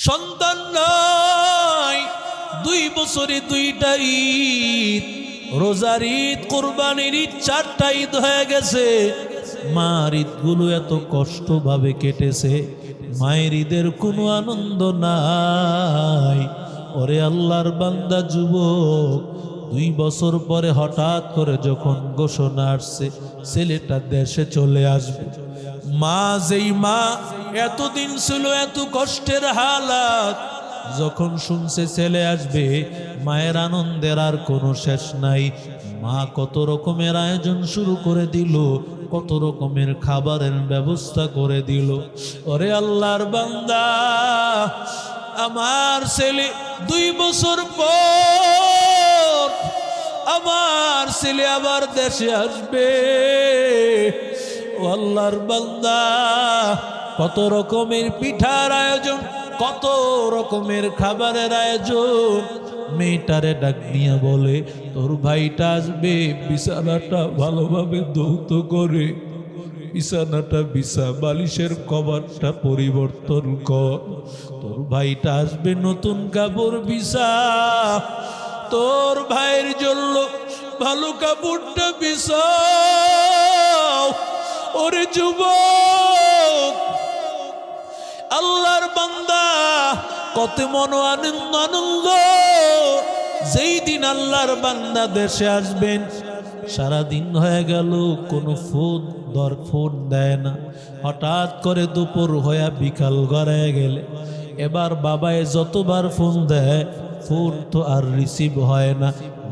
সন্তান নাই, 2 বছরে 2টা ঈদ, রোজার ঈদ, কোরবানির ঈদ, 4টা ঈদ হয়ে গেছে। মার ঈদগুলো এত কষ্টভাবে কেটেছে, মায়ের ঈদের কোনো আনন্দ নাই। ওরে আল্লাহর বান্দা যুবক, 2 বছর পরে হঠাৎ করে যখন ঘোষণা আসছে ছেলেটা দেশে চলে আসবে, মা যেই মা এতদিন ছিল এত কষ্টের হালাত, যখন শুনছে ছেলে আসবে, মায়ের আনন্দের আর কোনো শেষ নাই। মা কত রকমের আয়োজন শুরু করে দিল, কত রকমের খাবারের ব্যবস্থা করে দিল। ওরে আল্লাহর বান্দা, আমার ছেলে 2 বছর পর আমার ছেলে আবার দেশে আসবে। ও আল্লাহর বান্দা, কত রকমের পিঠার আয়োজন, কত রকমের খাবারের আয়োজন। মেয়েটারে ডাক নিয়ে বলে, তোর ভাইটা আসবে, বিছানাটা ভালোভাবে ধৌত করে, বিছানাটা বিছা বালিশের কভারটা পরিবর্তন কর। তোর ভাইটা আসবে, নতুন কাপড় বিছা, তোর ভাইয়ের জন্য ভালো কাপড়টা বিছাও। ওরে যুবক, আল্লাহর বান্দা, কত মন আনন্দ। যেই দিন আল্লাহর বান্দা দেশে আসবেন, সারাদিন হয়ে গেল কোনো ফোন দেয় না। হঠাৎ করে দুপুর হয়ে বিকাল গড়ায় গেলে এবার বাবায় যতবার ফোন দেয়, ফোন তো আর রিসিভ হয় না।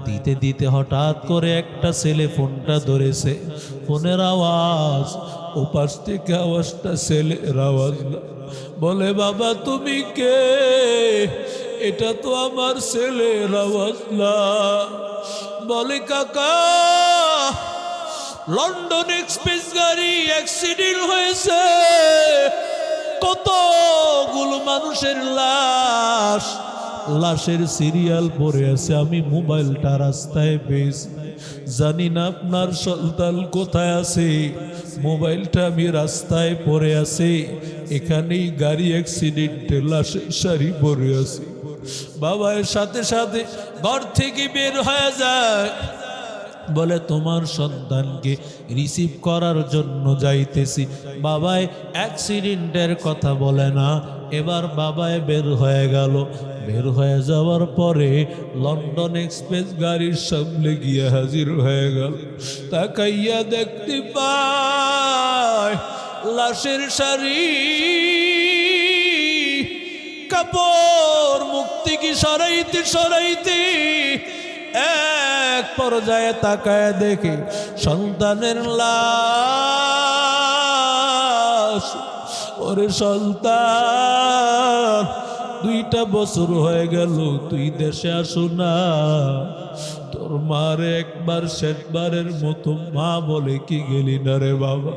দিতে দিতে হঠাৎ করে একটা ছেলে ফোনটা ধরেছে। ফোনের আওয়াজ, ওপাশ থেকে আওয়াজটা ছেলের আওয়াজ না। বলে, বাবা তুমি কে? এটা তো আমার ছেলের আওয়াজ না। বলে, কাকা, লন্ডন এক্সপ্রেস গাড়ি অ্যাক্সিডেন্ট হয়েছে, কতগুলো মানুষের লাশ, লাশের সিরিয়াল পড়ে আছে। আমি মোবাইলটা রাস্তায় পেয়েছি, জানি না আপনার সন্তান কোথায় আছে। মোবাইলটা আমি রাস্তায় পড়ে আছে, এখানেই গাড়ি অ্যাক্সিডেন্টে লাশের সারি পড়ে আছে। বাবার সাথে সাথে ঘর থেকে বের হয়ে যায়, বলে তোমার সন্তানকে রিসিভ করার জন্য যাইতেছি। বাবায় অ্যাক্সিডেন্টের কথা বলে না। এবার বাবায় বের হয়ে গেল। বের হয়ে যাওয়ার পরে লন্ডন এক্সপ্রেস গাড়ির সামনে গিয়ে হাজির হয়ে গেল। তাকাইয়া দেখতে পায় লাশের সারি, কাপড় মুখ থেকে সরাইতে সরাইতে এক পর্যায়ে তাকায় দেখে সন্তানের লাশ। ওরে সন্তান, 2টা বছর হয়ে গেল তুই দেশে আসো না। তোর মার একবার শেষবারের মতো মা বলে কি গেলি না রে বাবা?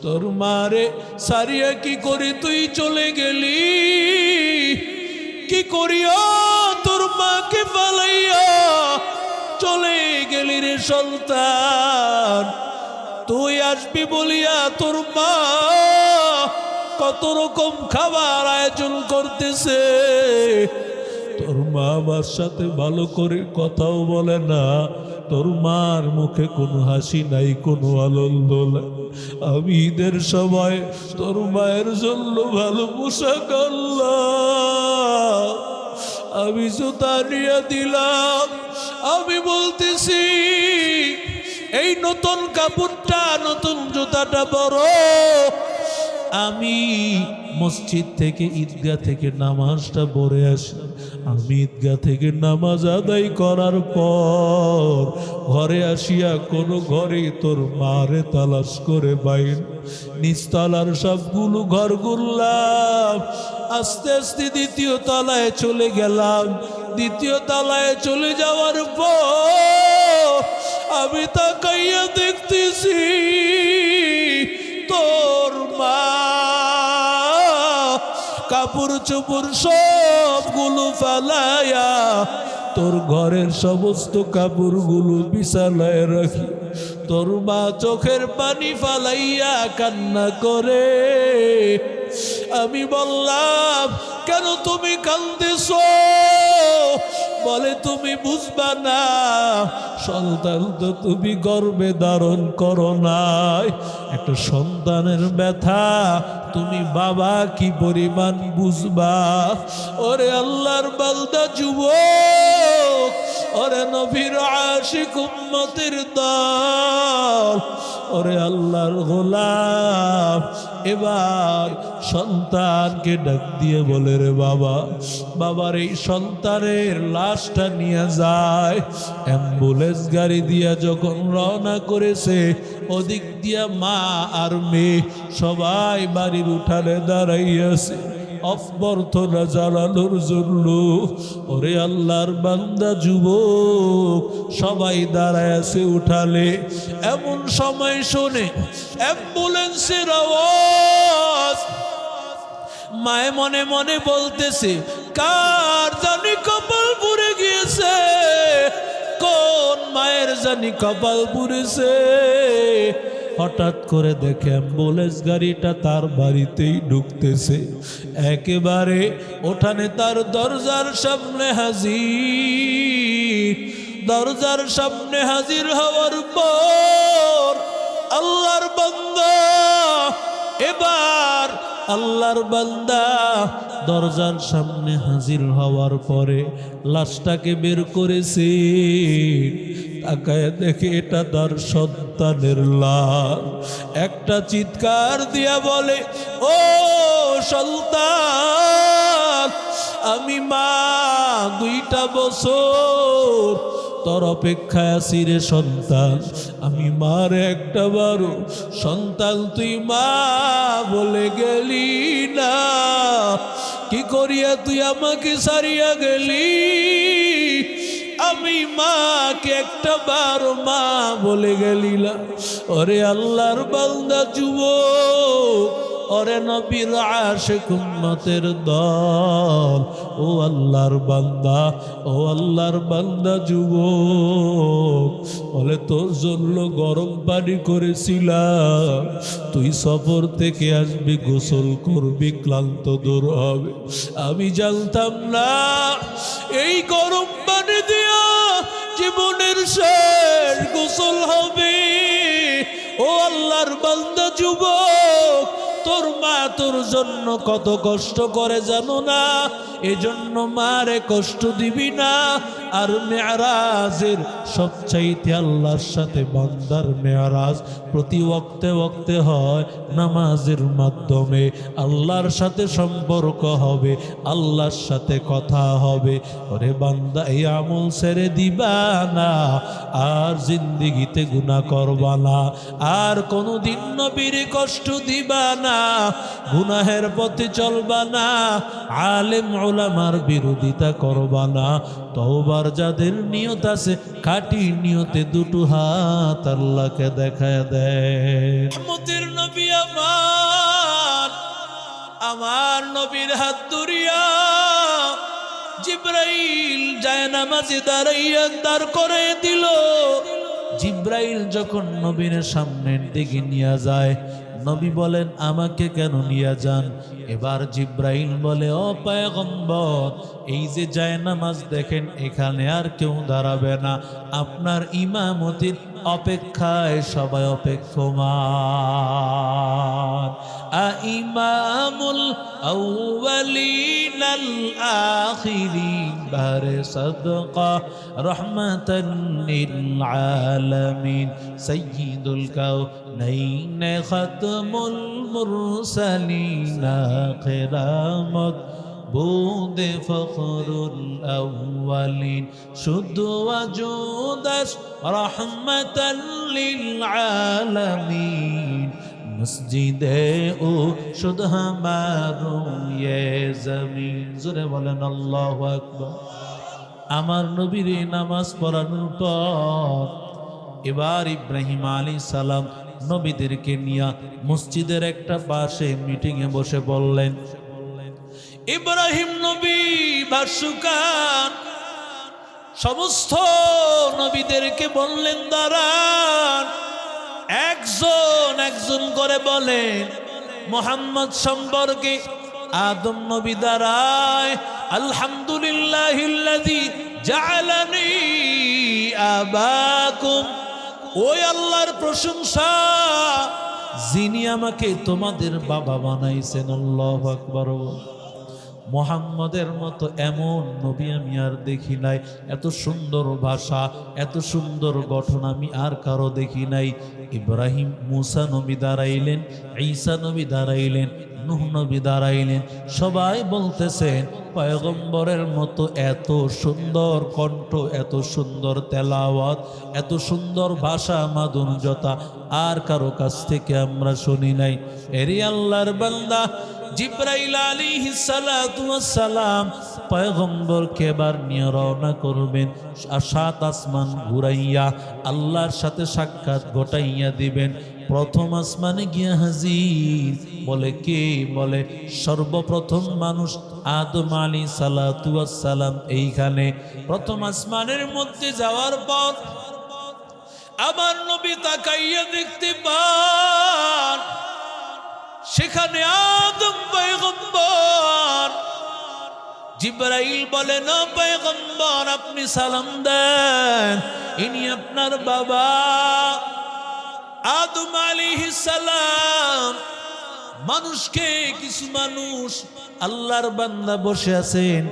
তোর মারে সারিয়া কি করে তুই চলে গেলি? কি করিয়া তোর মাকে পালাইয়া চলে গেলি রে সন্তান? তুই আসবি বলিয়া তোর মা কত রকম খাবার আয়োজন করতেছে, তোর মা আমার সাথে ভালো করে কথাও বলে না। তোর মার মুখে কোনো হাসি নাই, কোনো আনন্দ নাই। আমি ঈদের সময় তোর মায়ের জন্য ভালো পোশাক আনলাম, আমি জুতা নিয়ে দিলাম। আমি বলতেছি, এই নতুন কাপড়টা, নতুন জুতাটা বড়। আমি মসজিদ থেকে, ঈদগাহ থেকে নামাজটা পড়ে আসি। আমি ঈদগাহ থেকে নামাজ আদায় করার পর ঘরে আসিয়া কোনো ঘরে তোর মারে তালাশ করে বাইন, নিচতলার সবগুলো ঘর ঘুরলাম। আস্তে আস্তে 2য় তলায় চলে গেলাম। 2য় তলায় চলে যাওয়ার পর আমি তাকাইয়া দেখতেছি তোর মা কাপড় চোপড় সবগুলো ফালাইয়া তোর ঘরের সমস্ত কাপড়গুলো বিছানায় রাখি। তোর মা চোখের পানি ফালাইয়া কান্না করে আমি বললাম, কেন তুমি কাঁদতেছো? বলে, তুমি বুঝবা না, সন্তান তো তুমি গর্ভে ধারণ করো নাই। একটা সন্তানের ব্যথা তুমি বাবা কি পরিমাণ বুঝবা? ওরে আল্লাহর বান্দা যুবক, ওরে নবীর আশিক উম্মতের দল, ওরে আল্লাহর গোলাম, এবার সন্তানকে ডাক দিয়ে বলে, রে বাবা, বাবার এই সন্তানের লাশটা নিয়ে যায়। অ্যাম্বুলেন্স গাড়ি দিয়া যখন রওনা করেছে, ওদিক দিয়া মা আর মেয়ে সবাই বাড়ির উঠানে দাঁড়াইয়াছে অভ্যর্থনা জানানোর জন্য। ওরে আল্লাহর বান্দা যুবক, সবাই দাঁড়ায় আছে উঠালে। এমন সময় শোনে অ্যাম্বুলেন্সের আওয়াজ। মায়ে মনে মনে বলতেছে, কার জানি কপাল পুড়ে গিয়েছে, কোন মায়ের জানি কপাল পুড়েছে। হঠাৎ করে দেখে অ্যাম্বুলেন্স গাড়িটা তার বাড়িতেই ঢুকতেছে। একেবারে ওঠানে তার দরজার সামনে হাজির। দরজার সামনে হাজির হওয়ার পর আল্লাহর বান্দা, এবার আল্লাহর বান্দা দরজার সামনে হাজির হওয়ার পরে লাশটাকে বের করেছে। তাকায় দেখে এটা তার সন্তানের লাশ। একটা চিৎকার দিয়া বলে, ও সন্তান, আমি মা 2টা বছর তোর অপেক্ষায় আছি রে সন্তান। আমি মার একটা বারো সন্তান, তুই মা বলে গেলি না। কি করিয়া তুই আমাকে সারিয়া গেলি? আমি মাকে একটা বারো মা বলে গেলি না। ওরে আল্লাহর বান্দা যুবক, ওরে নবীর আশিক উম্মতের দল, ও আল্লাহর বান্দা, ও আল্লাহর বান্দা যুবক, বলে তোর জন্য গরম পানি করেছিলাম, তুই সফর থেকে আসবি, গোসল করবি, ক্লান্ত দূর হবে। আমি জানতাম না এই গরম পানি দিয়া জীবনের শেষ গোসল হবে। ও আল্লাহর বান্দা যুবক, তোর মা তোর জন্য কত কষ্ট করে জানো না? এজন্য মারে কষ্ট দিবি না। আর মেরাজের সবচাইতে আল্লাহর সাথে বান্দার মেরাজ প্রতি ওয়াক্তে ওয়াক্তে হয় নামাজের মাধ্যমে। আল্লাহর সাথে সম্পর্ক হবে, আল্লাহর সাথে কথা হবে। ওরে বান্দা, এই আমল ছেড়ে দিবা না, আর জিন্দিগিতে গুনাহ করবা না, আর কোনোদিন নবীর কষ্ট দিবা না, গুনাহের পথে চলবা না, আলেম উলামার বিরোধিতা করবা না। তওবার যাদের নিয়ত আছে, খাঁটি নিয়তে 2টো হাত আল্লাহকে দেখায় দেয়। রহমতের নবী আমার নবীর হাত ধরিয়া জিব্রাইল জায়নামাজে দাঁড়াইয়া দাঁড় করে দিল। জিব্রাইল যখন নবীর সামনের দিকে নিয়ে যায়, নবী বলেন, আমাকে কেন নিয়ে যান? এবার জিব্রাইল বলে, ও পয়গম্বর, এই যে জায়নামাজ দেখেন, এখানে আর কেউ দাঁড়াবে না, আপনার ইমামতির অপেক্ষায় সবাই অপেক্ষমান। ইমামুল আউয়ালিন আল আখিরিন বারে সাদকা রহমাতান লিল আলামিন সাইয়্যিদুল কাউনাইন খাতমুল মুরসালিন কিরামত بود فخر الأولين شد وجودش رحمة للعالمين مسجد او شد ہمارو یہ زمین زورے বলেন আল্লাহু আকবার। আমার নবীর নামাজ পড়ানোর পর এবার ইব্রাহিম আলাইহিস সালাম নবীদেরকে নিয়ে মসজিদের একটা পাশে মিটিংয়ে বসে বললেন, ইব্রাহিম নবী ভাষ্যকার সমস্ত নবীদেরকে বললেন, দাঁড়ান, একজন একজন করে বলেন মুহাম্মদ সম্পর্কে আদম নবী দাঁড়ায়, আলহামদুলিল্লাহিল্লাযী জাআলানি আবাকুম, ওই আল্লাহর প্রশংসা যিনি আমাকে তোমাদের বাবা বানাইছেন। আল্লাহু আকবার। মুহাম্মদের মতো এমন নবী আমি আর দেখি নাই, এত সুন্দর ভাষা, এত সুন্দর গঠন আমি আর কারো দেখি নাই। ইব্রাহিম মুসা নবী দাঁড়াইলেন, ঈসা নবী দাঁড়াইলেন, নূহ নবী দাঁড়াইলেন, সবাই বলতেছেন পয়গম্বরের মতো এত সুন্দর কণ্ঠ, এত সুন্দর তেলাওয়াত, এত সুন্দর ভাষা মাধুর্যতা আর কারো কাছ থেকে আমরা শুনি নাই। এরি আল্লাহর বান্দা জিব্রাইল আলাইহিস সালাতু ওয়াস সালাম পয়গম্বরকে এবার নিয়ে রওনা করবেন, সাত আসমান ঘুরাইয়া আল্লাহর সাথে সাক্ষাৎ ঘটাইয়া দিবেন। প্রথম আসমানে গিয়া হাজির, বলে কে? বলে সর্বপ্রথম মানুষ আদম আলাইহিস সালাতু ওয়াস সালাম এইখানে। প্রথম আসমানের মধ্যে যাওয়ার পর আমার নবী তাকাইয়া দেখতে পান সেখানে আদম পয়গম্বর। জিবরাইল বলে, না পয়গম্বর, আপনি সালাম দেন, ইনি আপনার বাবা আদম আলাইহিস সালাম। মানুষকে, কিছু মানুষ আল্লাহর বান্দা বসে আছেন,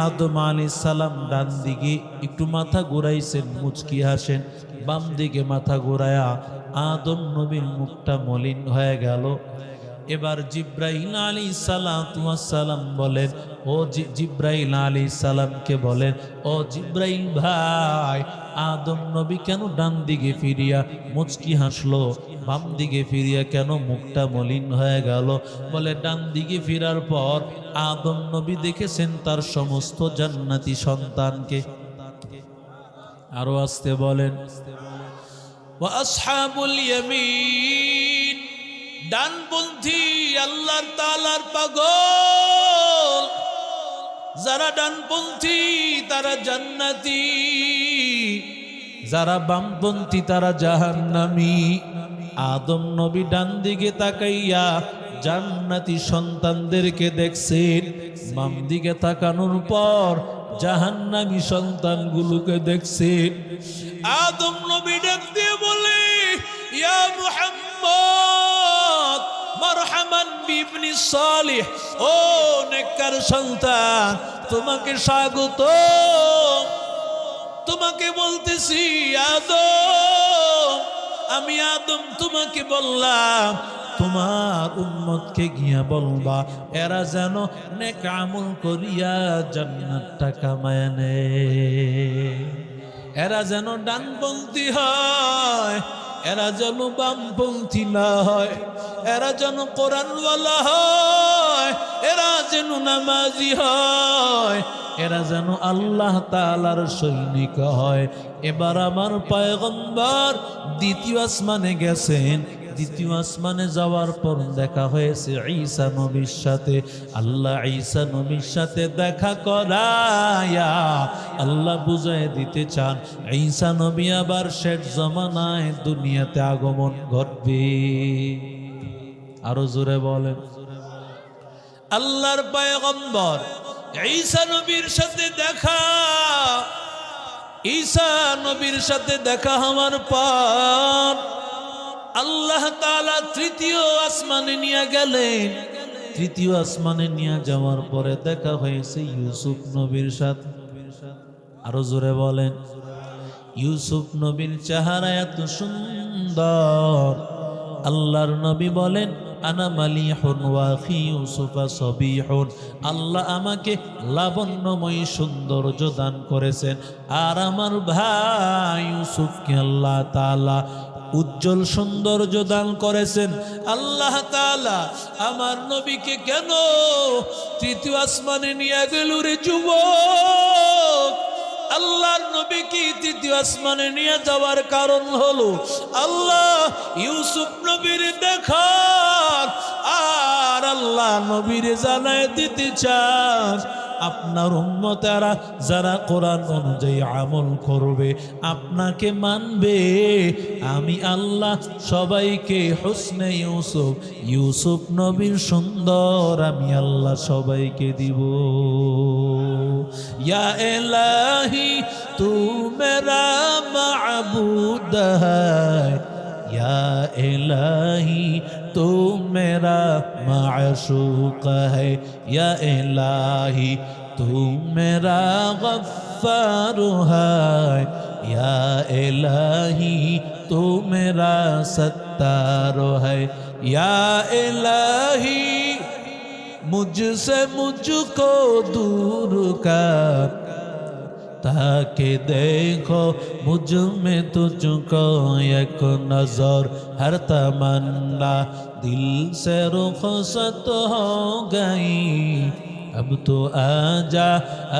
আদম আলাইহিস সালাম ডান দিকে একটু মাথা ঘুরাইছেন, মুচকি হাসেন, বাম দিকে মাথা ঘুরায়া আদম নবীর মুখটা মলিন হয়ে গেল। এবার জিব্রাইল আলাইহিস সালাতু ওয়াস সালাম বলেন, ও জিব্রাইল আলাইহিস সালামকে বলেন, ও জিব্রাইল ভাই, আদম নবী কেন ডান দিকে ফিরিয়া মুচকি হাসলো, বাম দিকে ফিরিয়া কেন মুখটা মলিন হয়ে গেল? বলে, ডান দিকে ফিরার পর আদম নবী দেখেছেন তার সমস্ত জান্নাতি সন্তানকে। আরো আসতে বলেন, ওয়া আসহাবুল ইয়ামিন, ডানপন্থী আল্লাহর তাআলার পাগল যারা ডানপন্থী তারা জান্নাতি, যারা বামপন্থী তারা জাহান্নামী। আদম নবী ডান দিকে তাকাইয়া জান্নাতি সন্তানদেরকে দেখছেন, বাম দিকে তাকানোর পর জাহান্নামী সন্তানগুলোকে দেখছেন। আদম নবী ডাক দিয়ে বলে, ইয়া মুহাম্মদ মারহামান বিবনি সালিহ, ও নেককার সন্তান, তোমাকে স্বাগত। তোমাকে বলতেছি আদম, আমি আদম তোমাকে বললাম তোমার উম্মতকে গিয়া বলবা এরা যেন নেক আমল করিয়া জান্নাতটা কামায় নেয়, এরা যেন ডানপন্থী হয়, এরা যেন বামপন্থী না হয়, এরা যেন কোরআনওয়ালা হয়, এরা যেন নামাজি হয়, এরা যেন আল্লাহ তাআলার সৈনিক হয়। এবার আমার পয়গম্বর দ্বিতীয় আসমানে গেছেন। দ্বিতীয় আসমানে যাওয়ার পর দেখা হয়েছে ঈসা নবীর সাথে। আল্লাহ ঈসা নবীর সাথে দেখা করায়া আল্লাহ বুঝায় দিতে চান ঈসা নবী আবার শেষ জামানায় দুনিয়াতে আগমন ঘটবে। আরো জোরে বলেন, আল্লাহর পয়গম্বর ঈসা নবীর সাথে দেখা। ঈসা নবীর সাথে দেখা হওয়ার পর আল্লাহ তাআলা তৃতীয় আসমানে নিয়ে গেলেন। তৃতীয় আসমানে নিয়ে যাওয়ার পরে দেখা হয়েছে ইউসুফ নবীর সাথে। আরো জোরে বলেন, ইউসুফ নবীর চেহারা এত সুন্দর। আল্লাহর নবী বলেন, আনা মালিহুন ওয়া আখি ইউসুফা সবিহুন, আল্লাহ আমাকে লাবণ্যময় সৌন্দর্য দান করেছেন, আর আমার ভাই ইউসুফকে আল্লাহ তাআলা উজ্জ্বল সৌন্দর্য দান করেছেন। আল্লাহ তাআলা আমার নবীকে কেন তৃতীয় আসমানে নিয়ে গেল রে যুবক? আল্লাহর নবীকে তৃতীয় আসমানে নিয়ে যাওয়ার কারণ হলো আল্লাহ ইউসুফ নবীর দেখার, আর আল্লাহ নবীর জানায় দিতে চান আপনার উম্মতেরা যারা কোরআন অনুযায়ী আমল করবে, আপনাকে মানবে, আমি আল্লাহ সবাইকে হুসনে ইউসুফ, ইউসুফ নবীর সুন্দর আমি আল্লাহ সবাইকে দিব। ইয়া ইলাহি তু মেরা মাবুদ হ্যায়, या इलाही तू मेरा माशूक है, या इलाही तू मेरा गफ्फार है, या इलाही तू मेरा सत्तार है, या इलाही मुझसे मुझको दूर कर, ताकि देखो मुझ में तुझको एक नजर, हर तमन्ना दिल से रुखसत हो गई, अब तो आजा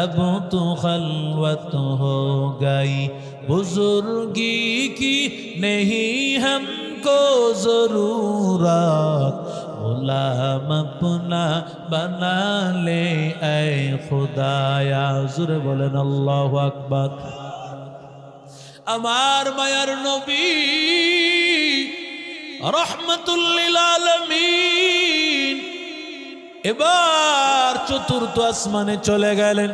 अब तो खलवत हो गई, बुजुर्गी की नहीं हमको जरूरत, गुलाम अपना बना ले ऐ खुदाया। जुरे बोलेन अल्लाहु আকবার। আমার মায়ার নবী রহমাতুল লিল আলামিন এবার চতুর্থ আসমানে চলে গেলেন।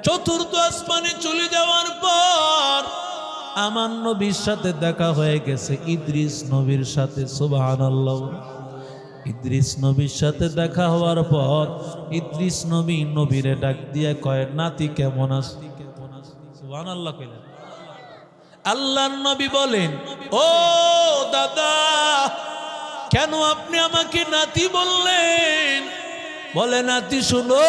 চতুর্থ আসমানে চলে যাওয়ার পর আমার নবীর সাথে দেখা হয়ে গেছে ইদ্রিস নবীর সাথে। সুবহানাল্লাহ। ইদ্রিস নবীর সাথে দেখা হওয়ার পর ইদ্রিস নবী নবীরে ডাক দিয়ে কয়, নাতি কেমন আছে? সুবহানাল্লাহ কইলেন। আল্লাহর নবী বলেন, ও দাদা, কেন আপনি আমাকে নাতি বললেন? বলে, নাতি শুনো,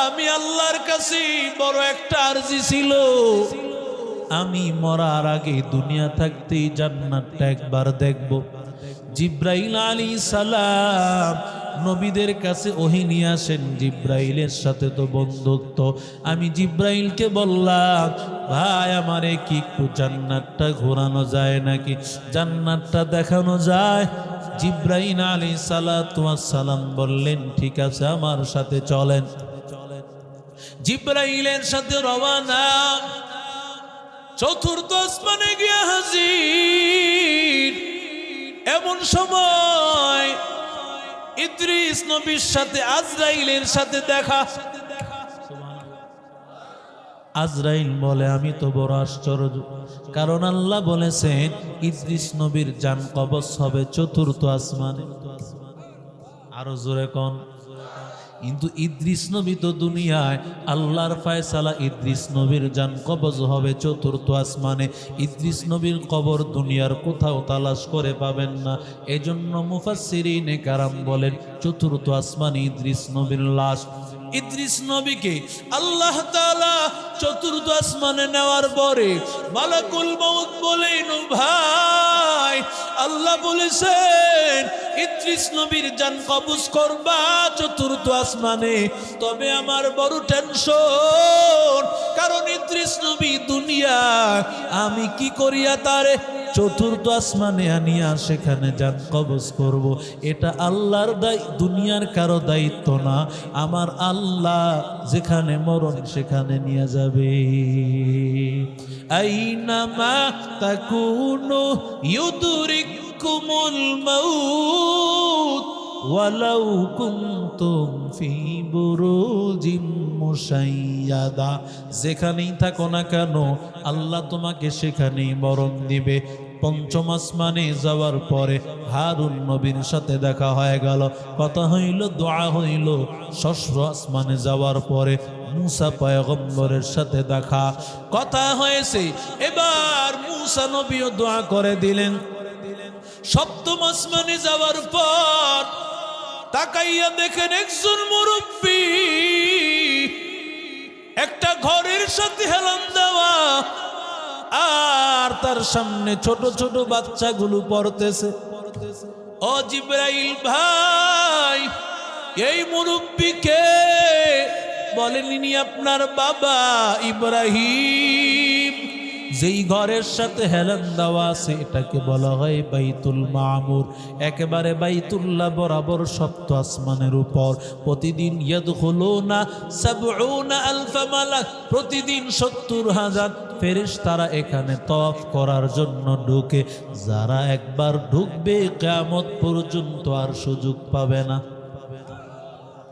আমি আল্লাহর কাছে বড় একটা আরজি ছিল, আমি মরার আগে দুনিয়া থাকতেই জান্নাতটা একবার দেখব। জিব্রাইল আলাইহিস সালাম নবীদের কাছে ওহী নিয়ে আসেন। জিব্রাইলের সাথে তো বন্ধুত্ব। আমি জিব্রাইলকে বললাম, ভাই আমারে কি একটু জান্নাতটা ঘোরানো যায় নাকি, জান্নাতটা দেখানো যায়? জিব্রাইল আলাইহিস সালাতু ওয়াস সালাম বললেন, ঠিক আছে, আমার সাথে চলেন। জিব্রাইলের সাথে রওনা। চতুর্থ আসমানে গিয়ে হাজির। এমন সময় ইদ্রিস নবীর সাথে আজরাইলের সাথে দেখা। আজরাইল বলে, আমি তো বড় আশ্চর্য, কারণ আল্লাহ বলেছেন ইদ্রিস নবীর জান কবজ হবে চতুর্থ আসমানে। আরো জোরে কোন। কিন্তু ইদ্রিস নবী তো দুনিয়ায়, আল্লাহর ফয়সালা ইদ্রিস নবীর জান কবজ হবে চতুর্থ আসমানে। ইদ্রিস নবীর কবর দুনিয়ার কোথাও তালাশ করে পাবেন না। এজন্য মুফাসসিরিনে কারাম বলেন চতুর্থ আসমানে ইদ্রিস নবীর লাশ। ইদ্রিস নবীকে আল্লাহ তাআলা চতুর্থ আসমানে নেওয়ার পরে মালাকুল মউত বলেন, ভাই আল্লাহ বলেছেন ইদ্রিস নবীর জান কবজ করবা চতুর্থ আসমানে। তবে আমার বড় টেনশন, কারণ ইদ্রিস নবী দুনিয়া, আমি কি করিয়া তারে চতুর্থ আসমানে আনিয়া সেখানে জান কবজ করব। এটা আল্লাহর দায়িত্ব, দুনিয়ার কারো দায়িত্ব না। আমার আল্লাহ যেখানে মরণ সেখানে নিয়ে যাবে। আইনামা তাকুনু ইউদরিকুমুল মাউত ওয়ালাউ কুনতুম ফি বুরুজিম মুশাইয়াদা। যেখানেই থাকো না কেন আল্লাহ তোমাকে সেখানেই মরণ দিবে। পঞ্চম আসমানে যাওয়ার পরে হারুন নবীর সাথে দেখা হয়ে গেল, কথা হইল, দোয়া হইল। ষষ্ঠ আসমানে যাওয়ার পরে মুসা পয়গম্বরের সাথে দেখা, কথা হয়েছে। এবার মুসা নবীও দোয়া করে দিলেন। সপ্তম আসমানে যাওয়ার পর তাকাইয়া দেখেন একজন মুরব্বী একটা ঘরের সাথে হেলান দেওয়া, আর তার সামনে ছোট ছোট বাচ্চাগুলো পড়তেছে। ও জিব্রাইল ভাই, এই মুরব্বীকে বলেন, ইনি আপনার বাবা ইব্রাহিম। যেই ঘরের সাথে হেলান দেওয়া আছে এটাকে বলা হয় বাইতুল মামুর। একেবারে বাইতুল্লাহ বরাবর সপ্ত আসমানের উপর প্রতিদিন ইয়াদখুলুনা সাবউনা আলফা মালাক, প্রতিদিন ৭০,০০০ ফেরেশতারা এখানে তওয়াফ করার জন্য ঢুকে। যারা একবার ঢুকবে কিয়ামত পর্যন্ত আর সুযোগ পাবে না।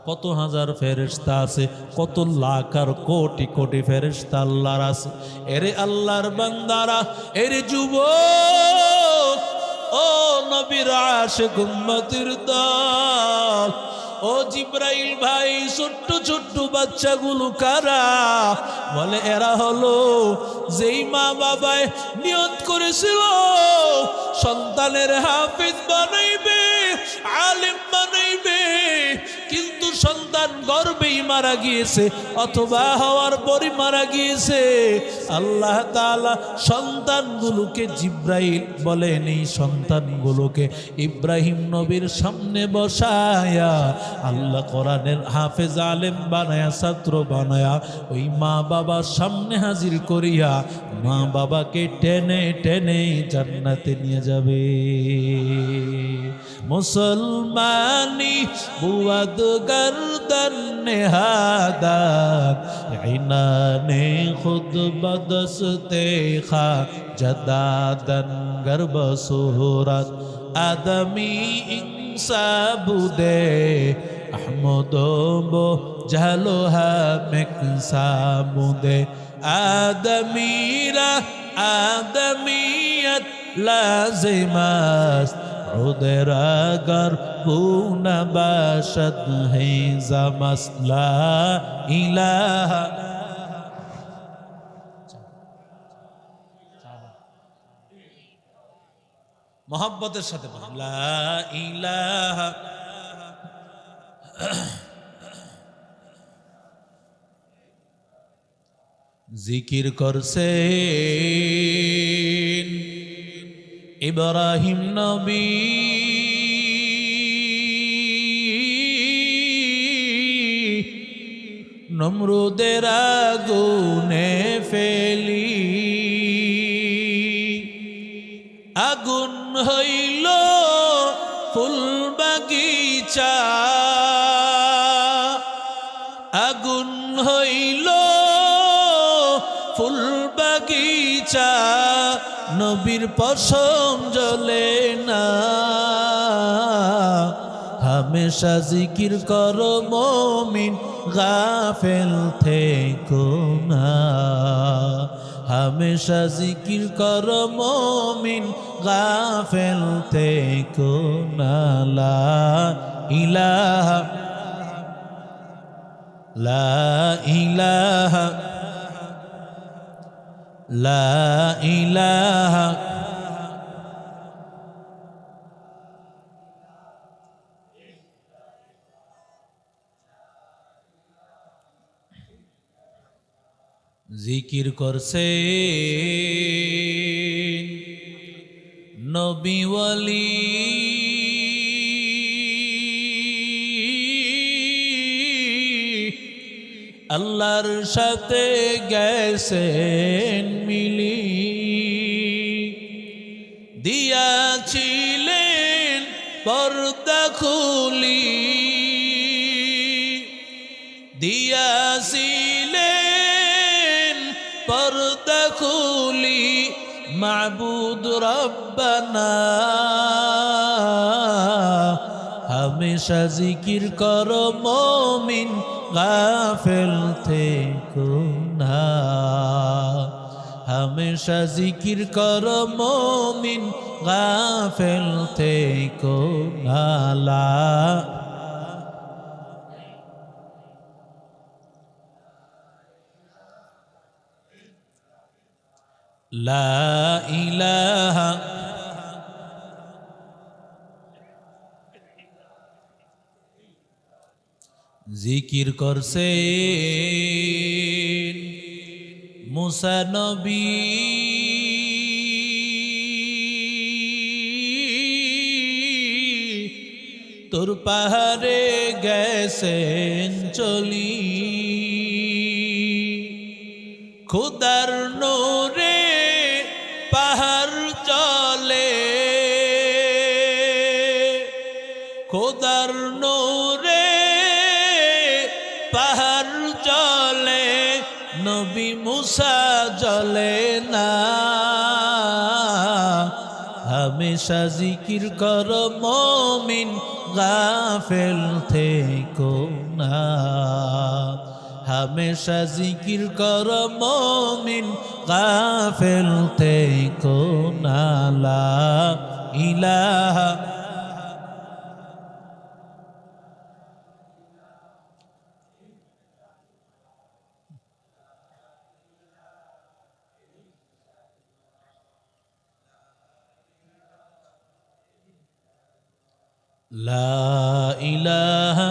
কত হাজার ফেরেশতা আছে, কত লাখ আর কোটি কোটি ফেরেশতা আল্লাহর আছে। এরে আল্লাহর বান্দারা, এরে যুবক, ও নবীর আশিক উম্মতের দল, ও জিব্রাইল ভাই, ছোট্ট ছোট্ট বাচ্চাগুলো কারা? বলে এরা হলো যেই মা বাবায় নিয়ত করেছিল সন্তানের হাফিজ বানাইবে, আলেম বানাইবে, কিন্তু সন্তান গর্ভেই মারা গিয়েছে অথবা হওয়ার পরই মারা গিয়েছে। আল্লাহ তাআলা সন্তানগুলোকে, জিব্রাইল বলেন এই সন্তানগুলোকে ইব্রাহিম নবীর সামনে বসায়া আল্লাহ কোরআনের হাফেজ আলেম বানায়া, ছাত্র বানায়া ওই মা বাবার সামনে হাজির করিয়া মা বাবাকে টেনে টেনে জান্নাতে নিয়ে যাবে। মুসলমানি বুয়াদ গর্দন নেহাদান, ইনানে খুদ বদস্তে খা জদাদন গর্ব সুরত আদমি ইনসা বুদে আহমদো জালো হামেকসা মুদে আদমিরা আদমিয়ত লাজিমাস্ত عذر اگر وہ نباشد ہے زمس لا الہ মোহাব্বতের সাথে বলেন লা ইলাহা। জিকির করছেন ইব্রাহিম নবী, নমরুদের আগুনে ফেলি, আগুন হইল ফুল বাগিচা, আগুন হইল ফুল বাগিচা, নবীর পশম জ্বলে না। হামেশা জিকির করো মুমিন, গাফেল থেকো না। হামেশা জিকির করো মুমিন, গাফেল থেকো না। লা ইলাহা লা ইলাহা লা ইলাহা। জিকির করছে নবী ওয়ালি, আল্লাহর সাথে গেছেন মিলি, দিয়াছিলেন পর্দা খুলি, দিয়াছিলেন পর্দা খুলি, মাবুদ রব্বানা। হামেশা জিকির করো মুমিন, গাফেল থেকো না। হামেশা জিকির করো মুমিন, গাফেল থেকো না। লা ইলাহা জিকির করছে মুসা নবী, তোর পাহাড়ে গেছেন চলি, খুদার নূরে পাহাড় জ্বলে নবী মুসা জ্বলে না। হামেশা জিকির কর মুমিন গাফেল থেকো না। হামেশা জিকির কর মুমিন গাফেল থেকো না। লা ইলাহা লা ইলাহা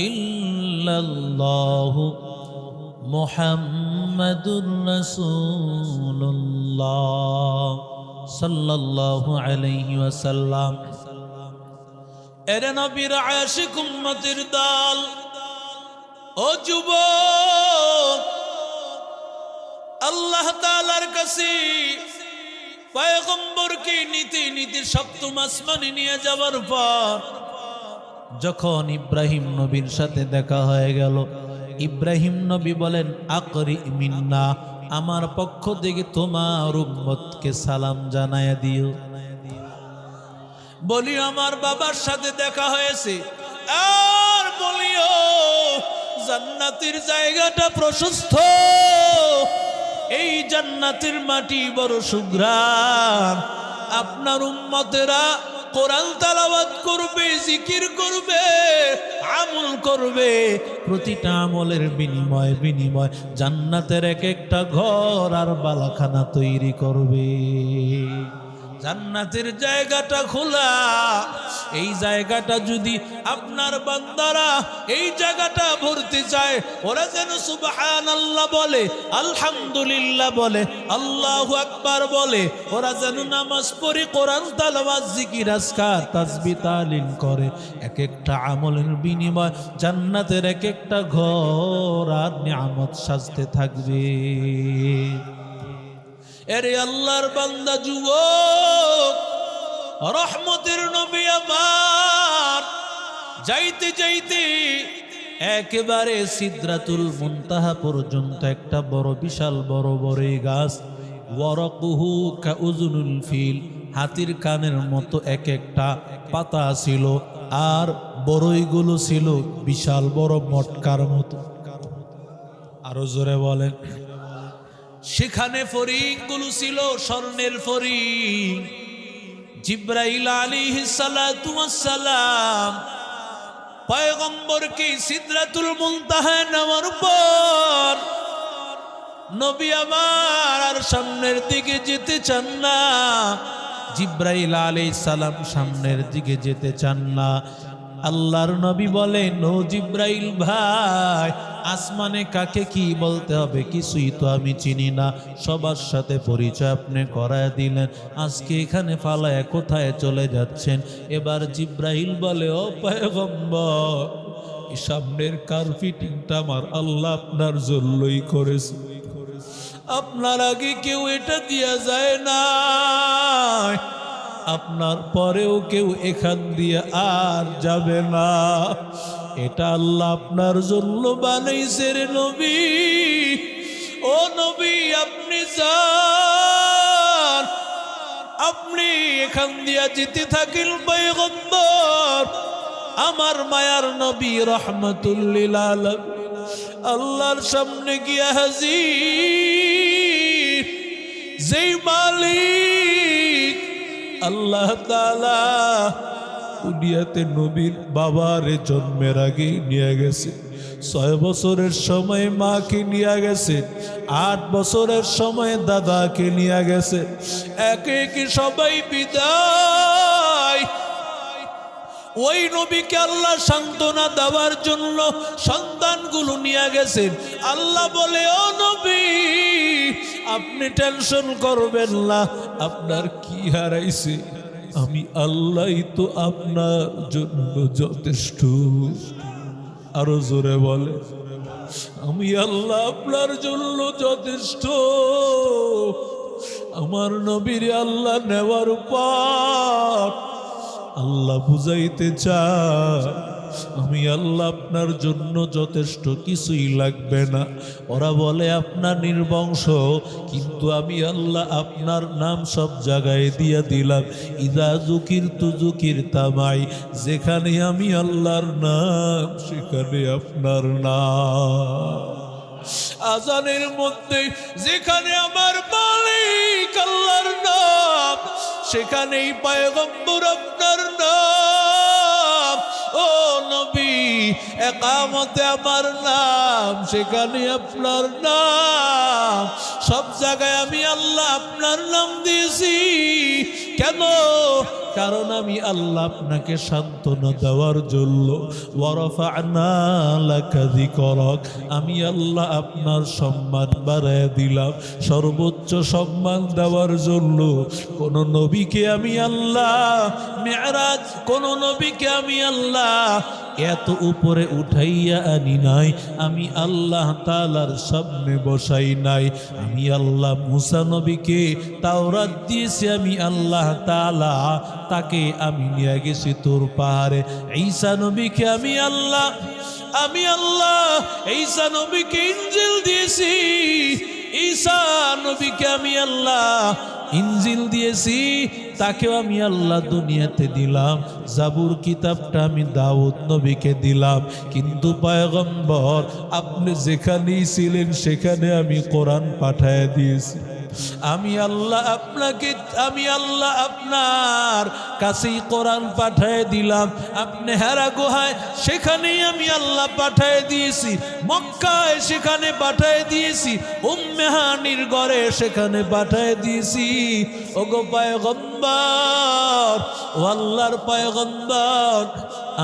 ইল্লাল্লাহু মুহাম্মাদুর রাসূলুল্লাহ সাল্লাল্লাহু আলাইহি ওয়াসাল্লাম। এরে নবীর আশিক উম্মতের দল, ও যুবক, আল্লাহ তাআলার কাছে পয়গম্বরকে নীতির সপ্তম আসমানে নিয়ে যাওয়ার পর যখন ইব্রাহিম নবীর সাথে দেখা হয়ে গেল, ইব্রাহিম নবী বলেন, আকরি মিন্না, আমার পক্ষ থেকে তোমার উম্মতকে সালাম জানায়া দিও। বলি আমার বাবার সাথে দেখা হয়েছে, আর বলিও জান্নাতের জায়গাটা প্রশস্ত, এই জান্নাতের মাটি বড় সুঘ্রাণ। আপনার উম্মতেরা কোরআন তেলাওয়াত করবে, জিকির করবে, আমল করবে, প্রতিটা আমলের বিনিময় জান্নাতের এক একটা ঘর আর বালাখানা তৈরি করবে। জান্নাতের জায়গাটা খোলা, এই জায়গাটা যদি আপনার বান্দারা এই জায়গাটা ভরতে চায়, ওরা যেন সুবহানাল্লাহ বলে, আলহামদুলিল্লাহ বলে, আল্লাহু আকবার বলে, ওরা যেন নামাজ পড়ে, কোরআন তেলাওয়াত, জিকির, আজকার, তাসবিহ, তালিল করে। এক একটা আমলের বিনিময় জান্নাতের এক একটা ঘর আর নিয়ামত সাজতে থাকবে। এরে আল্লাহর বান্দা যুবক, রহমতের নবী আমার যাইতে যাইতে একেবারে সিদরাতুল মুনতাহা পর্যন্ত একটা বড় বিশাল বড় বড়ই গাছ, ওয়ারাকুহু কাউজুনুল ফিল, হাতির কানের মতো এক একটা পাতা ছিল, আর বড়ইগুলো ছিল বিশাল বড় মটকার মতো। আরো জোরে বলেন। সেখানে ফরিংগুলো ছিল স্বর্ণের ফরিং। জিব্রাইল আলাইহিস সালাতু ওয়াস সালাম পয়গম্বরকে সিদরাতুল মুনতাহা নেওয়ার পর নবী আমার আর সামনের দিকে যেতে চান না। জিব্রাইল আলাইহিস সালাম সামনের দিকে যেতে চান না। আল্লাহর নবী বলেন, ও জিব্রাইল ভাই, আসমানে কাকে কি বলতে হবে কিছুই তো আমি চিনি না, সবার সাথে পরিচয় আপনি করায় দিলেন, আজকে এখানে ফালায় কোথায় চলে যাচ্ছেন? এবার জিব্রাইল বলে, ও পয়গম্বর, এই সামনের কার্পেটিংটা আমার আল্লাহ আপনার জন্যই করেছে, আপনার আগে কেউ এটা দিয়া যায় না, আপনার পরেও কেউ এখান দিয়ে আর যাবে না, এটা আল্লাহ আপনার জন্য বানাইছে রে নবী। ও নবী, আপনি যান, আপনি এখান দিয়া যেতে থাকেন পয়গম্বর। আমার মায়ার নবী রহমাতুল লিল আলামিন আল্লাহর সামনে গিয়া হাজির। যেই মালিক আল্লাহ তাআলা দুনিয়াতে নবীর বাবারে জন্মের আগে নিয়ে গেছে, 6 বছরের সময় মাকে নিয়ে গেছে, 8 বছরের সময় দাদাকে নিয়ে গেছে, একে একে সবাই বিদায়। ওই নবীকে আল্লাহ সান্ত্বনা দেওয়ার জন্য সন্তানগুলো নিয়ে গেছেন। আল্লাহ বলে, ও নবী, আপনি টেনশন করবেন না, আপনার কি হারাইছে? আমি আল্লাহই তো আপনার জন্য যথেষ্ট। আরো জোরে বলে, আমি আল্লাহ আপনার জন্য যথেষ্ট। আমার নবীর আল্লাহ নেওয়ার পর আল্লাহ বুঝাইতে চায়, আমি আল্লাহ আপনার জন্য যথেষ্ট কিছুই লাগবে না। ওরা বলে আপনার নির্বংশ, কিন্তু আমি আল্লাহ আপনার নাম সব জায়গায় দিয়ে দিলাম। ইদা জুকির তু জুকির তামাই, যেখানে আমি আল্লাহর নাম সেখানে আপনার নাম। আজানের মধ্যে যেখানে আমার মালিক আল্লাহর নাম, সেখানেই পয়গম্বর আপনার নাম। ও নবী, একামতে আমার নাম, সেখানে আপনার নাম। সব জায়গায় আমি আল্লাহ আপনার নাম দিয়েছি। কেন? কারণ আমি আল্লাহ আপনাকে সান্ত্বনা দেওয়ার জন্য। ওয়ারাফা'না লাকা যিকরাক, আমি আল্লাহ আপনার সম্মান বাড়ায় দিলাম। সর্বোচ্চ সম্মান দেওয়ার জন্য কোন নবীকে আমি আল্লাহ মেরাজ, কোন নবীকে আমি আল্লাহ এত উপরে উঠাইয়া আনি নাই। আমি আল্লাহ তাআলার সামনে বসাই নাই। আমি আল্লাহ মুসা নবীকে তাওরাত দিয়েছি, আমি আল্লাহ তাআলা তাকে আমি নিয়ে গেছি তোর পাহাড়ে। ঈসা নবীকে আমি আল্লাহ ঈসা নবীকে ইনজিল দিয়েছি। ঈসা নবীকে আমি আল্লাহ ইনজিল দিয়েছি, তাকেও আমি আল্লাহ দুনিয়াতে দিলাম। জাবুর কিতাবটা আমি দাউদ নবীকে দিলাম। কিন্তু পয়গম্বর আপনি যেখানেই ছিলেন সেখানে আমি কোরআন পাঠায় দিয়েছি। আমি আল্লাহ আপনার কাছেই কোরআন পাঠায় দিলাম। আপনি হেরা গুহায়, সেখানেই আমি আল্লাহ পাঠায় দিয়েছি। মক্কায় সেখানে পাঠায় দিয়েছি। উম্মে হানির ঘরে সেখানে পাঠায় দিয়েছি। ওগো পয়গম্বর, ও আল্লাহর পয়গম্বর,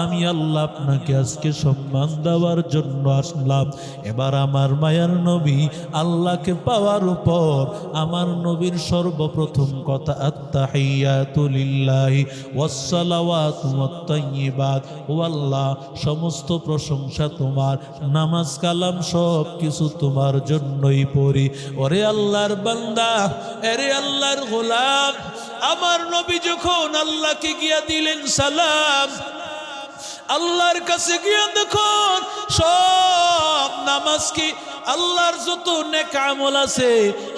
আমি আল্লাহ আপনাকে আজকে সম্মান দেওয়ার জন্য আসলাম। এবার আমার মায়ার নবী আল্লাহকে পাওয়ার উপর আমার নবীর সর্বপ্রথম কথা আত্তাহিয়াতু লিল্লাহি ওয়াসসালাওয়াতু ওয়াত-তাইয়্যিবাত। ও আল্লাহ, সমস্ত প্রশংসা তোমার, নামাজ কালাম সব কিছু তোমার জন্যই পড়ি। ওরে আল্লাহর বান্দা, এরে আল্লাহর গোলাম, আমার নবী যখন আল্লাহকে গিয়া দিলেন সালাম, আল্লাহর কাছে গিয়া দেখুন সব নামাজ কি আল্লাহর যত নেক আমল আছে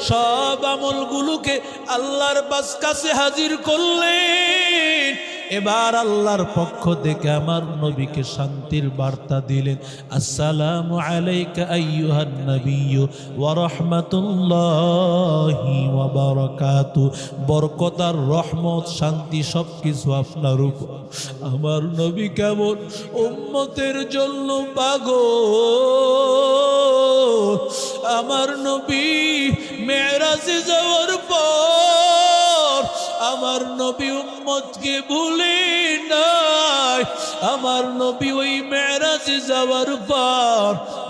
সব আমলগুলোকে আল্লাহর কাছে হাজির করলেন। এবার আল্লাহর পক্ষ থেকে আমার নবীকে শান্তির বার্তা দিলেন। আসসালামু আলাইকা আইয়ুহান নাবিয়্যু ওয়া রাহমাতুল্লাহি ওয়া বারাকাতুহু। বরকত আর রহমত, শান্তি সবকিছু আপনার উপর। আমার নবী কেমন উম্মতের জন্য পাগল। আমার নবী মেরাজে যাওয়ার পর আমার নবী উম্মতকে ভুলে নাই। আমার নবী ওই মেরাজে যাওয়ার পর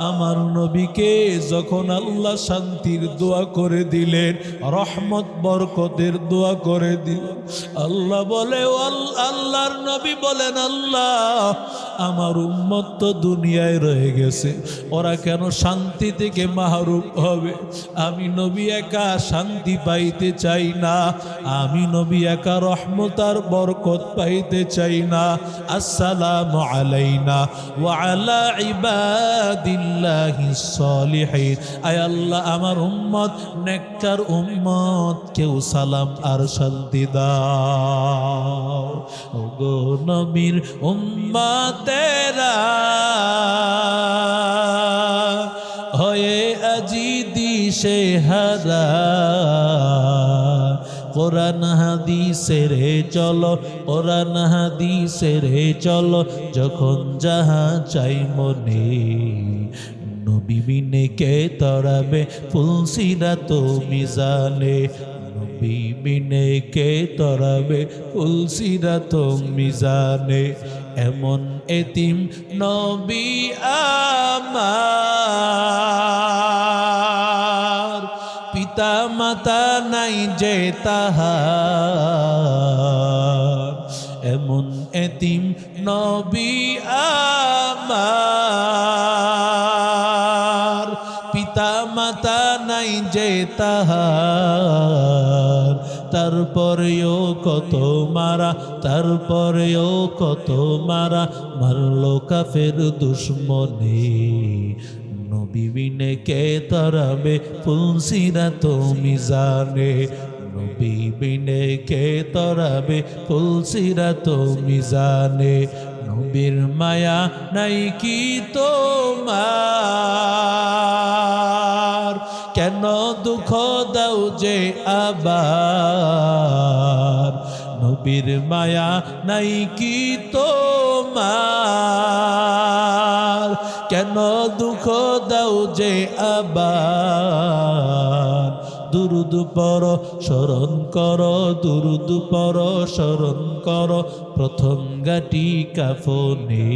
আমার নবীকে যখন আল্লাহ শান্তির দোয়া করে দিলেন, রহমত বরকতের দোয়া করে দিলেন, আল্লাহ বলে, আল্লাহর নবী বলেন, আল্লাহ আমার উম্মত তো দুনিয়ায় রয়ে গেছে, ওরা কেন শান্তি থেকে মাহরুম হবে? আমি নবী একা শান্তি পাইতে চাই না, আমি নবী একা রহমত আর বরকত পাইতে চাই না। আসসালামু আলাইনা ওয়া আলা ইবাদিল্লাহিস সালিহিন। আয় আল্লাহ, আমার উম্মত নেককার উম্মত কেউ সালাম আর শান্তি দাও। ওগো নবীর উম্মতেরা হয়ে আজি দিশে হারা, কোরআন হাদিসের চলো, কোরআন হাদিসের চলো, যখন যাহা চাই মনে। নবী বিনে কে তরাবে ফুলসিরাত মিজানে, নবী বিনে কে তরাবে ফুলসিরাত মিজানে। এমন এতিম নবী আমার, পিতা মাতা নাই যে তাহার। এমন এতিম নবী আমার, পিতা মাতা নাই যে তাহার, তারপরেও কত মারা, তারপরেও কত মারা, মারলো কাফের দুশ্মনে। নবী বিনে কে তরাবে ফুলসিরাত মিজানে, নবী বিনে কে তরাবে ফুলসিরাত মিজানে। নবীর মায়া নাই কি তোমার, কেন দুঃখ দাও যে আবার। নবীর মায়া নাই কি তোমার, কেন দুঃখ দাও যে আবার। দুরুদ পড় স্মরণ কর, দুরুদ পড় স্মরণ কর, প্রথম গাটি কাফনে।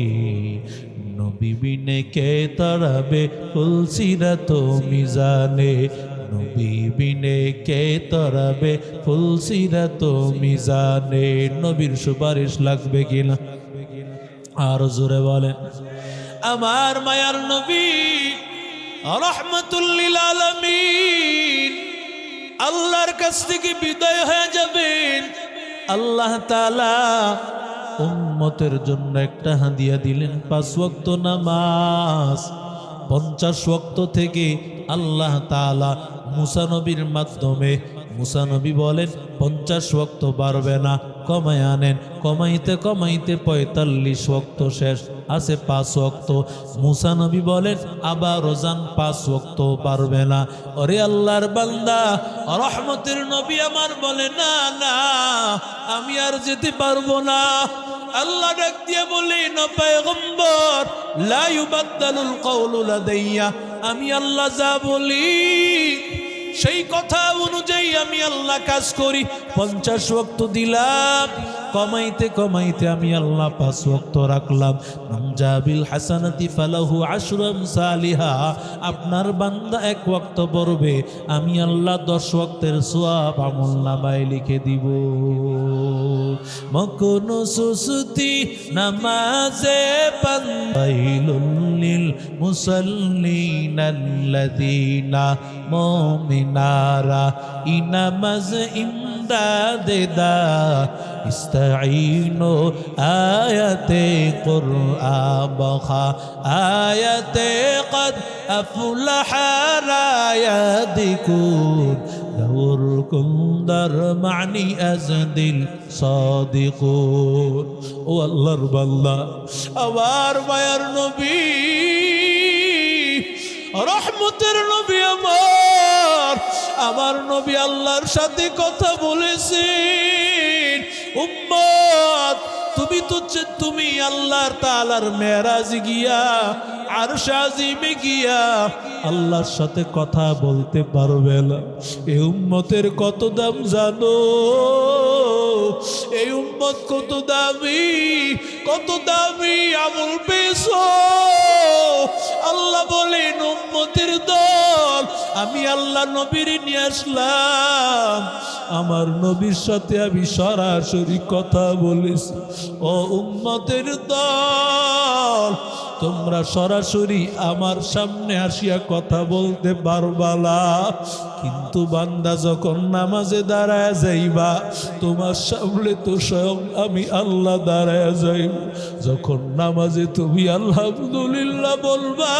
নবী বিনে কে তরাবে ফুলসিরাত মিজানে, নবী বিনে কে তরাবে ফুলসিরাত মিজানে। নবীর সুপারিশ লাগবে কিনা আর জোরে বলেন। আমার মায়ার নবী রাহমাতুল লিল আলামিন আল্লাহর কাছ থেকে বিদায় হয়ে যাবেন। আল্লাহ তাআলা উম্মতের জন্য একটা হাদিয়া দিলেন, 5 ওয়াক্ত নামাজ। 50 ওয়াক্ত থেকে আল্লাহ তাআলা মুসা নবীর মাধ্যমে, মুসা নবী বলেন 50 ওয়াক্ত পারবে না, কমায় আনেন। কমাইতে কমাইতে 45 ওয়াক্ত শেষ, আছে 5 ওয়াক্ত। মুসা নবী বলেন আবার রোজান 5 ওয়াক্ত পারবে না। ওরে আল্লাহর বান্দা রহমতের নবী আমার বলে না না, আমি আর যেতে পারবো না। আল্লাহ ডাক দিয়ে বলে না পয়গম্বর, লা ইউবাদদালুল কওলু লাদাইয়া, আমি আল্লাহ যা বলি সেই কথা অনুযায়ী আমি আল্লাহ কাজ করি। 50 ওয়াক্ত দিলাম, কমাইতে কমাইতে আমি আল্লাহ 5 ওয়াক্ত রাখলাম। নামজাবিল হাসানাতি ফালাহু আশরু আমসালিহা, আপনার বান্দা 1 ওয়াক্ত পড়বে, আমি আল্লাহ 10 ওয়াক্তের সওয়াব আমলনামায় লিখে দিব। মকনো সুসুতি নামাজে পান্দাইলুল লিল মুসাল্লিনাল্লাযিনা মুমিনারা ইনামাজ ইমদাদে দা ইস্তাঈনু আয়াতে কুরআন বখা আয়াতে কদ আফলাহা রায়াদিকুন দৌর কুন্দর মানি আজদিল সাদিকুন। ও আল্লাহর বান্দা, আবার মায়ার নবী রহমতের নবী আমার নবী আল্লাহর সাথে কথা বলেছেন। উম্মত, তুমি আল্লাহর তাআলার মেরাজ গিয়া আরশ আজিমে গিয়া আল্লাহর সাথে কথা বলতে পারবে না। এই উম্মতের কত দাম জানো? এই উম্মত কত দামি, কত দামি আমল পেয়েছো। আল্লাহ বলেন উম্মতের দল আমি আল্লাহ নবীর নিয়ে আসলাম, আমার নবীর সাথে আমি সরাসরি কথা বলেছি। ও উম্মতের দল, তোমরা সরাসরি আমার সামনে আসিয়া কথা বলতে পারবা না, কিন্তু বান্দা যখন নামাজে দাঁড়ায় যাইবা তোমার সামনে তো স্বয়ং আমি আল্লাহ দাঁড়ায় যাইব। যখন নামাজে তুমি আলহামদুলিল্লাহ বলবা,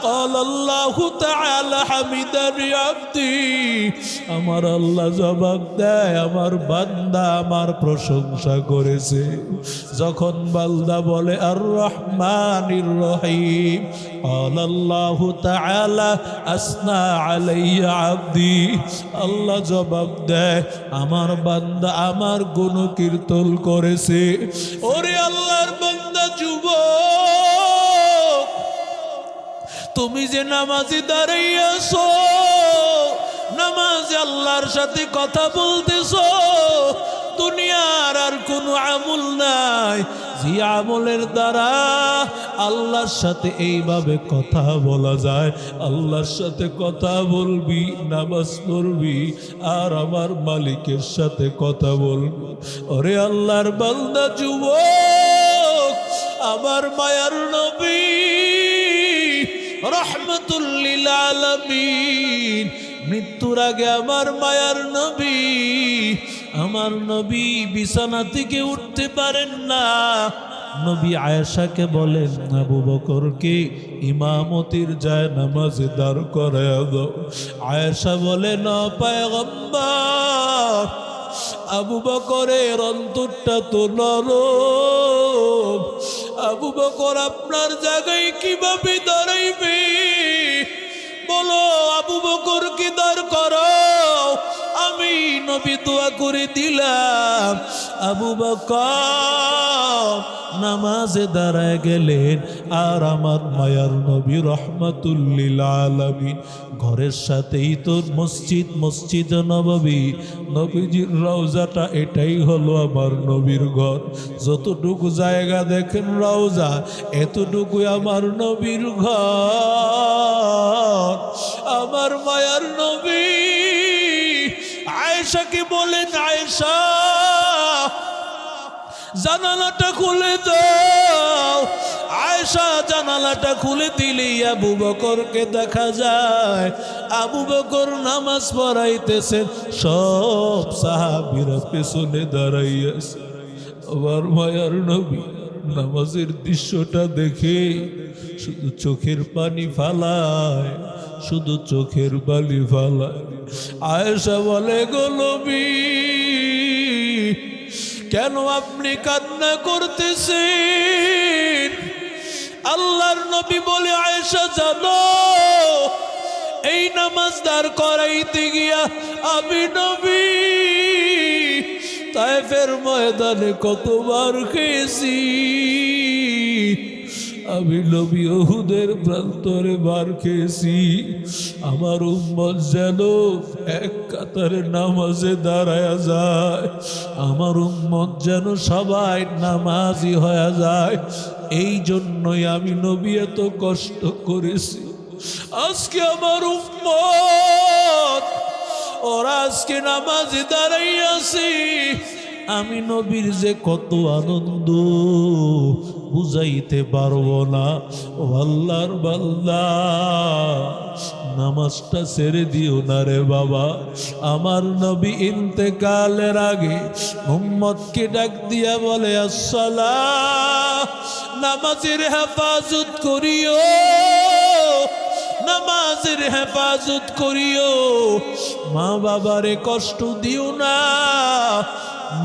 ক্বাল আল্লাহু তাআলা হামিদানি আবদি, আমার আল্লাহ জবাব দেয় আমার বান্দা আমার প্রশংসা করেছে। যখন বান্দা বলে আর রহমানির রহিম, ক্বাল আল্লাহু তাআলা আসনা আলাইয়া আবদি, আল্লাহ জবাব দেয় আমার বান্দা আমার গুণকীর্তন করেছে। ওরে আল্লাহর বান্দা যুবক, তুমি যে নামাজে দাঁড়াইয়াছো, নামাজে আল্লাহর সাথে কথা বলতেছো, দুনিয়ার আর কোনো আমল নাই যে আমলের দ্বারা আল্লাহর সাথে এইভাবে কথা বলা যায়। আল্লাহর সাথে কথা বলবি, নামাজ পড়বি, আর আমার মালিকের সাথে কথা বলবি। ওরে আল্লাহর বান্দা যুবক, আমার মায়ার নবী রহমাতুল লিল আলামিন। মৃত্যুর আগে আমার মায়ার নবী বিছানা থেকে উঠতে পারেন না। নবী আয়েশাকে বলেন, আবু বকরকে ইমামতির যায় নামাজে দাঁড় করায়া দাও। আয়েশা বলে, না পয়গম্বর, আবু বকরের অন্তরটা তো নরম, আবু বকর আপনার জায়গায় কিভাবে দাঁড়াইবে? বলো আবু বকরকে দাঁড় করো। আমি নবী দোয়া করে দিলাম। আবু বকর নামাজে দাঁড়ায় গেলেন, আর আমার মায়ার নবী রহমাতুল লিল আলামিন। ঘরের সাথেই তো মসজিদ নববী, নবীজির রওজাটা এটাই হলো আমার নবীর ঘর। যতটুকু জায়গা দেখেন রওজা, এতটুকু আমার নবীর ঘর। আমার মায়ার নবী আয়েশাকে বলেন, আয়েশা জানালাটা খুলে দাও। আয়েশা জানালাটা খুলে দিলে আবু বকরকে দেখা যায়। আবু বকর নামাজ পড়াইতেছেন, সব সাহাবীরা পেছনে দাঁড়াইয়াছে। আমার মায়ার নবী নামাজের দৃশ্যটা দেখে শুধু চোখের পানি ফালায়, শুধু চোখের পানি ফালায়। আয়েশা বলে, গো নবী, কেন আপনি কান্না করতেছেন? আল্লাহর নবী বলে, আয়েশা জানো, এই নামাজ দাঁড় করাইতে গিয়া আমি নবী তায়েফের ময়দানে কতবার খেয়েছি। আমি নবী উহুদের প্রান্তরে বার খেয়েছি। আমার উম্মত যেন এক কাতারে নামাজে দাঁড়ায়া যায়, আমার উম্মত যেন সবাই নামাজি হয়ে যায়। এই জন্যই আমি নবী এত কষ্ট করেছি। আজকে আমার উম্মত ওরা আজকে নামাজে দাঁড়াইয়াছি। আমি নবীর যে কত আনন্দ বুঝাইতে পারবো না। ও আল্লাহর বান্দা, নামাজটা ছেড়ে দিও না রে বাবা। আমার নবী ইন্তেকালের আগে উম্মতকে ডাক দিয়া বলে, আসসালাহ, নামাজের হেফাজত করিও, নামাজের হেফাজত করিও, মা বাবারে কষ্ট দিও না,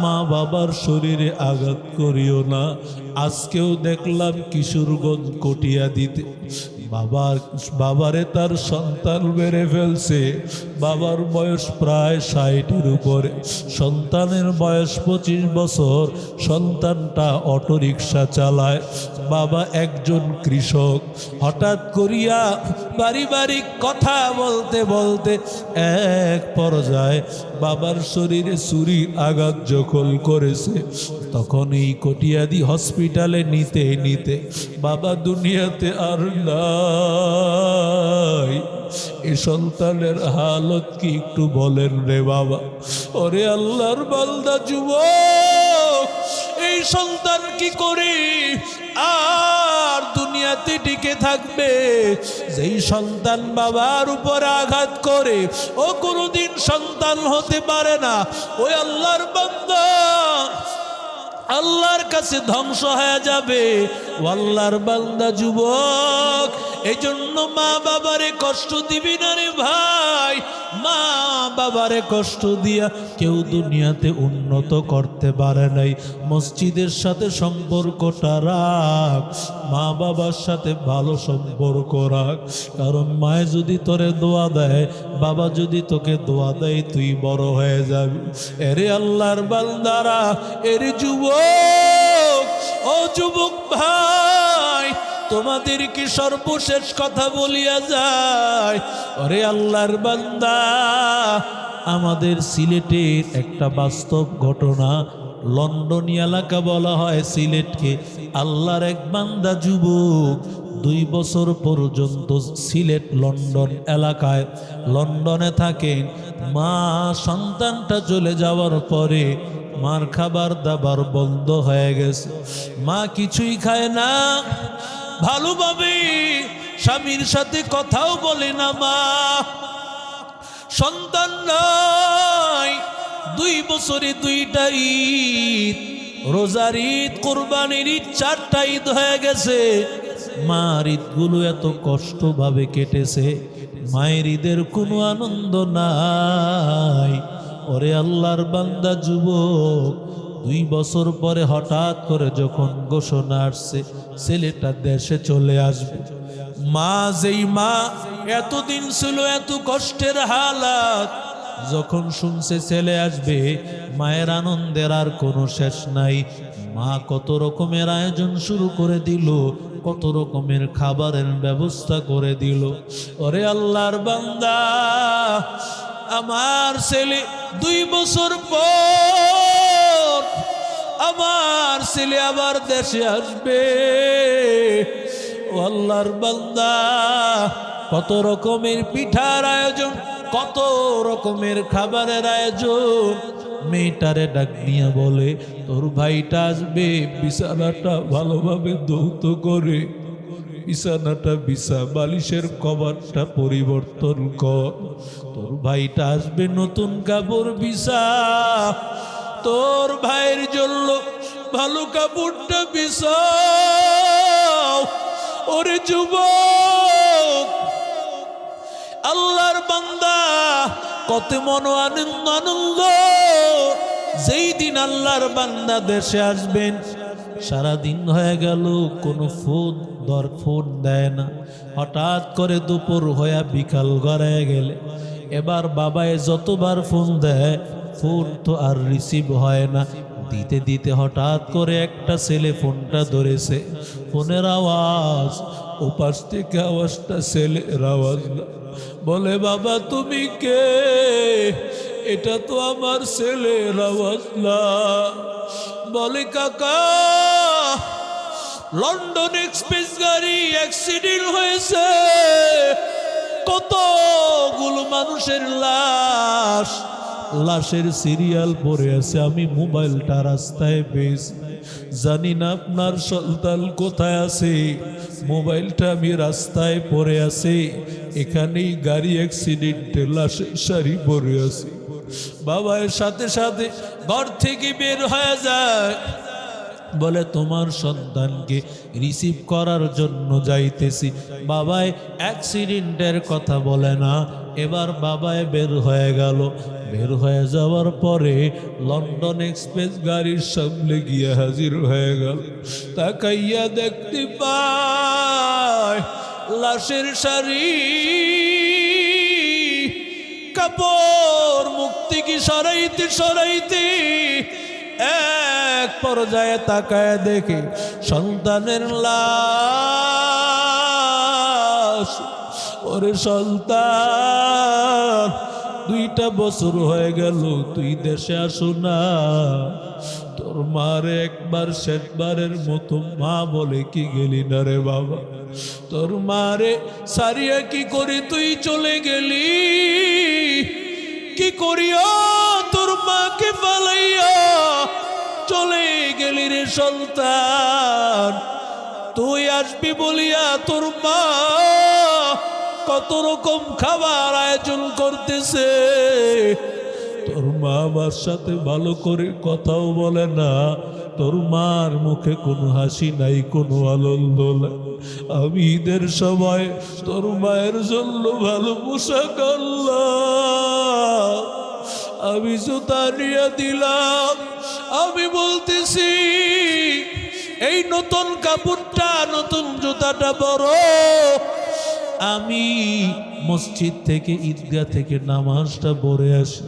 মা বাবার শরীরে আঘাত করিও না। আজকেও দেখলাম কিশোরগঞ্জ কটিয়া দিতে বাবারে তার সন্তান মেরে ফেলছে। বাবার বয়স প্রায় 60-এর উপরে, সন্তানের বয়স 25 বছর। সন্তানটা অটোরিকশা চালায়, বাবা একজন কৃষক। হঠাৎ করিয়া পারিবারিক কথা বলতে বলতে এক পর্যায়ে বাবার শরীরে ছুরির আঘাত যখন করেছে, তখন এই কটিয়াদি হসপিটালে নিতে নিতে বাবা দুনিয়াতে আর নাই। এই সন্তানের হালত কি একটু বলেন রে বাবা? ওরে আল্লাহর বান্দা যুবক, এই সন্তান কি করে আর দুনিয়াতে টিকে থাকবে? যেই সন্তান বাবার উপর আঘাত করে ও কোনোদিন সন্তান হতে পারে না। ওই আল্লাহর বান্দা আল্লাহর কাছে ধ্বংস হয়ে যাবে। আল্লাহর বান্দা যুবক, এই জন্য মা বাবারে কষ্ট দিবি না রে ভাই। মা বাবারে কষ্ট দিয়া কেউ দুনিয়াতে উন্নত করতে পারে নাই। মসজিদের সাথে সম্পর্কটা রাখ, মা বাবার সাথে ভালো সম্পর্ক রাখ। কারণ মায়ে যদি তোরে দোয়া দেয়, বাবা যদি তোকে দোয়া দেয়, তুই বড় হয়ে যাবি। এরে আল্লাহর বান্দারা, এরে যুবক, ও যুবক ভাই, তোমাদেরকে সর্বশেষ কথা বলিয়া যায়। ওরে আল্লাহর বান্দা, আমাদের সিলেটের একটা বাস্তব ঘটনা। লন্ডনী এলাকা বলা হয় সিলেটকে। আল্লাহর এক বান্দা যুবক 2 বছর পর্যন্ত সিলেট লন্ডন এলাকায় লন্ডনে থাকেন। মা সন্তানটা চলে যাওয়ার পরে মার খাবার দাবার বন্ধ হয়ে গেছে। মা কিছুই খায় না, ভালোভাবে স্বামীর সাথে কথাও বলে না মা, সন্তান নাই, 2 বছরে 2টা ঈদ, রোজার ঈদ, কোরবানির ঈদ, 4টা ঈদ হয়ে গেছে। মার ঈদগুলো এত কষ্টভাবে কেটেছে, মায়ের ঈদের কোনো আনন্দ নাই। ওরে আল্লাহর বান্দা যুবক, 2 বছর পরে হঠাৎ করে যখন ঘোষণা আসছে ছেলেটা দেশে চলে আসবে, মা যেই মা এতদিন ছিল এত কষ্টের হালাত, যখন শুনছে ছেলে আসবে, মায়ের আনন্দের আর কোনো শেষ নাই। মা কত রকমের আয়োজন শুরু করে দিল, কত রকমের খাবারের ব্যবস্থা করে দিল। ওরে আল্লাহর বান্দা, আমার ছেলে 2 বছর পর আমার ছেলে আবার দেশে আসবে। ও আল্লাহর বান্দা, কত রকমের পিঠার আয়োজন, কত রকমের খাবারের আয়োজন। মেয়েটারে ডাক নিয়ে বলে, তোর ভাইটা আসবে, বিছানাটা ভালোভাবে ধৌত করে, বিছানাটা বিছা বালিশের কভারটা পরিবর্তন কর। তোর ভাইটা আসবে, নতুন কাপড় বিছা, তোর ভাইয়ের জন্য ভালো কাপড়টা বিছাও। ওরে যুবক, আল্লাহর বান্দা, কত মন আনন্দ। যেই দিন আল্লাহর বান্দা দেশে আসবেন, সারাদিন হয়ে গেল কোনো ফোন দেয় না। হঠাৎ করে দুপুর হয়ে বিকাল গড়ায় গেলে এবার বাবায় যতবার ফোন দেয়, ফোন তো আর রিসিভ হয় না। দিতে দিতে হঠাৎ করে একটা ছেলে ফোনটা ধরেছে, ফোনের আওয়াজ, ওপাশ থেকে আওয়াজটা ছেলের আওয়াজ না। বলে, বাবা তুমি কে? এটা তো আমার ছেলের আওয়াজ না। বলে, কাকা, লন্ডন এক্সপ্রেস গাড়ি অ্যাক্সিডেন্ট হয়েছে, কতগুলো মানুষের লাশ, লাশের সিরিয়াল পড়ে আছে, আমি মোবাইলটা রাস্তায় পেয়েছি, জানি না আপনার সন্তান কোথায় আছে, মোবাইলটা আমি রাস্তায় পড়ে আছে, এখানেই গাড়ি অ্যাক্সিডেন্টে লাশের সারি পড়ে আছে। বাবার সাথে সাথে ঘর থেকে বের হয়ে যায়, বলে তোমার সন্তানকে রিসিভ করার জন্য যাইতেছি। বাবায় অ্যাক্সিডেন্টের কথা বলে না, এবার বাবায় বের হয়ে গেল। বের হয়ে যাওয়ার পরে লন্ডন এক্সপ্রেস গাড়ির সামনে গিয়ে হাজির হয়ে গেল। তাকাইয়া দেখতে পায় লাশের সারি, কাপড় মুখ থেকে সরাইতে সরাইতে এক পর্যায়ে তাকায় দেখে সন্তানের লাশ। ওরে সন্তান, 2টা বছর হয়ে গেল তুই দেশে আসো না, তোর মারে একবার শেষবারের মতো মা বলে কি গেলি না রে বাবা? তোর মারে সারিয়া কি করে তুই চলে গেলি? কি করিয়া তোর মাকে পালাইয়া চলে গেলি রে সন্তান? তুই আসবি বলিয়া তোর মা কত রকম খাবার আয়োজন করতেছে, তোর মা আমার সাথে ভালো করে কথাও বলে না, তোর মার মুখে কোনো হাসি নাই, কোনো আনন্দ নাই। আমি ঈদের সময় তোর মায়ের জন্য ভালো পোশাক আনলাম, আমি জুতা নিয়ে দিলাম, আমি বলতেছি এই নতুন কাপড়টা, নতুন জুতাটা বড়। আমি মসজিদ থেকে ঈদগাহ থেকে নামাজটা পড়ে আসি,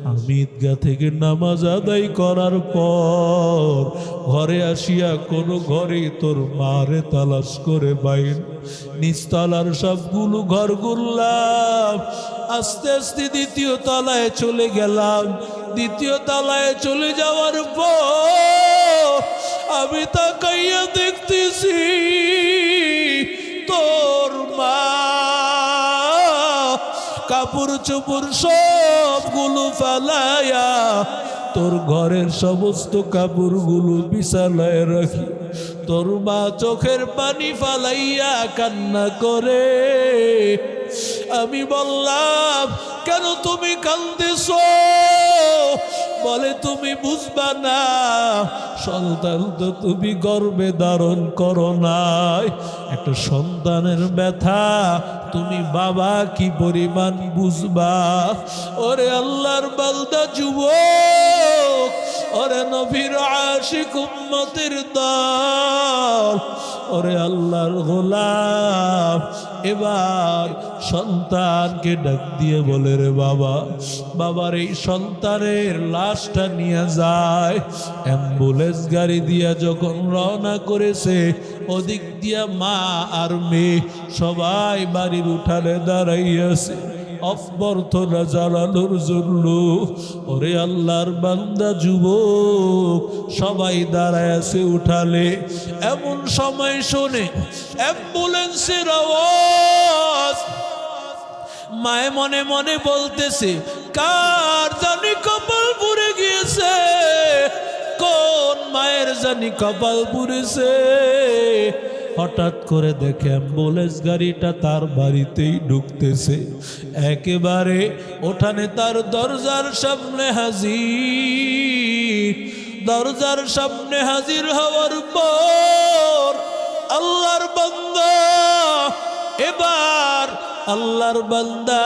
আমি ঈদগাহ থেকে নামাজ আদায় করার পর ঘরে আসিয়া কোনো ঘরে তোর মারে তালাশ করে বাইন, নিচতলার সবগুলো ঘর ঘুরলাম, আস্তে আস্তে 2য় তলায় চলে গেলাম। 2য় তলায় চলে যাওয়ার পর আমি তাকাইয়া দেখতেছি তোর মা কাপড় চোপড় সবগুলো ফালায়া তোর ঘরের সমস্ত কাপড়গুলো বিছানায় রাখি তোর মা চোখের পানি ফালাইয়া কান্না করে। আমি বললাম, কেন তুমি কাঁদতেছো? বলে, তুমি বুঝবা না, সন্তান তো তুমি গর্ভে ধারণ করো নাই, একটা সন্তানের ব্যথা তুমি বাবা কি পরিমাণ বুঝবা। ওরে আল্লাহর বান্দা যুবক, ওরে নবীর আশিক উম্মতের দল, ওরে আল্লাহর গোলাম, এবার সন্তানকে ডাক দিয়ে বলে, রে বাবা, বাবার এই সন্তানের লাশটা নিয়ে যায়। অ্যাম্বুলেন্স গাড়ি দিয়া যখন রওনা করেছে, ওদিক দিয়া মা আর মেয়ে সবাই বাড়ির উঠানে দাঁড়াইয়াছে অভ্যর্থনা জানানোর জন্য। ওরে আল্লাহর বান্দা যুবক, সবাই দাঁড়ায় আছে উঠালে। এমন সময় শোনে অ্যাম্বুলেন্সের আওয়াজ। মায়ে মনে মনে বলতেছে, কার জানি কপাল পুড়ে গিয়েছে, কোন মায়ের জানি কপাল পুড়েছে। হঠাৎ করে দেখে অ্যাম্বুলেন্স গাড়িটা তার বাড়িতেই ঢুকতেছে। একেবারে ওঠানে তার দরজার সামনে হাজির। দরজার সামনে হাজির হওয়ার পর আল্লাহর বান্দা, এবার আল্লাহর বান্দা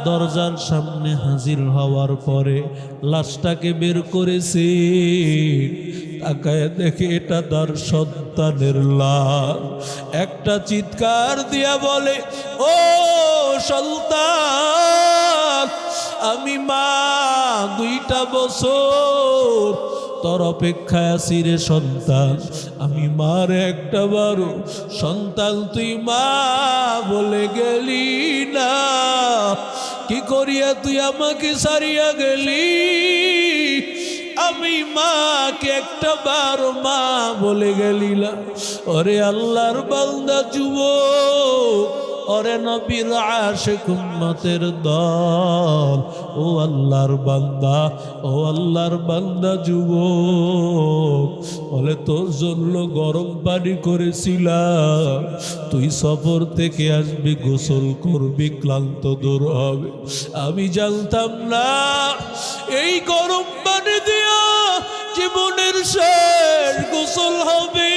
দরজার সামনে হাজির হওয়ার পরে লাশটাকে বের করেছে। তাকায় দেখে এটা তার সন্তানের লাশ। একটা চিৎকার দিয়া বলে, ও সন্তান, আমি মা 2টা বছর তোর অপেক্ষায় আছি রে সন্তান। আমি মার একটা বারো সন্তান তুই মা বলে গেলি না, কি করিয়া তুই আমাকে সারিয়া গেলি? আমি মাকে একটা বার মা বলে গেলি না। ওরে আল্লাহর বান্দা যুবক, ওরে নবীর আশিক উম্মতের দল, ও আল্লাহর বান্দা, ও আল্লাহর বান্দা যুবক, বলে তোর জন্য গরম পানি করেছিলাম, তুই সফর থেকে আসবি, গোসল করবি, ক্লান্ত দূর হবে। আমি জানতাম না এই গরম পানি দিয়া জীবনের শেষ গোসল হবে।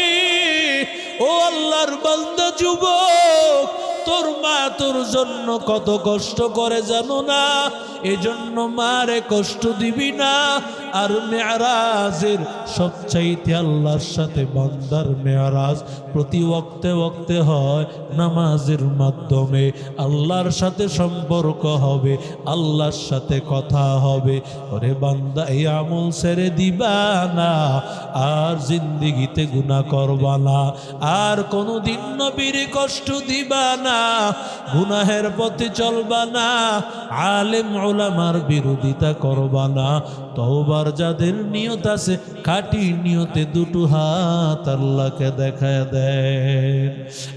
ও আল্লাহর বান্দা যুবক, তোর মা তোর জন্য কত কষ্ট করে জানো না? এজন্য মারে কষ্ট দিবি না। আর মেরাজের সবচাইতে আল্লাহর সাথে বান্দার মেরাজ প্রতি ওয়াক্তে ওয়াক্তে হয় নামাজের মাধ্যমে। আল্লাহর সাথে সম্পর্ক হবে, আল্লাহর সাথে কথা হবে। ওরে বান্দা, এই আমল ছেড়ে দিবা না, আর জিন্দিগিতে গুনাহ করবা না, আর কোনোদিন নবীর কষ্ট দিবা না, গুনাহের পথে চলবা না, আলেম উলামার বিরোধিতা করবা না। তওবার যাদের নিয়ত আছে, খাঁটি নিয়তে 2টো হাত আল্লাহকে দেখায় দেন।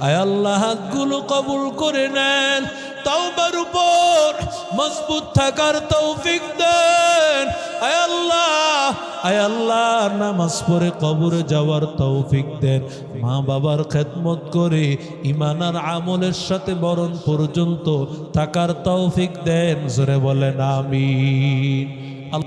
আয় আল্লাহ, হাতগুলো কবুল করে নেন। তওবার উপর মজবুত থাকার তৌফিক দেন। আয় আল্লাহ, আয় আল্লাহ, নামাজ পড়ে কবরে যাওয়ার তৌফিক দেন। মা বাবার খেদমত করে ঈমান আর আমলের সাথে মরণ পর্যন্ত থাকার তৌফিক দেন। জোরে বলেন আমিন।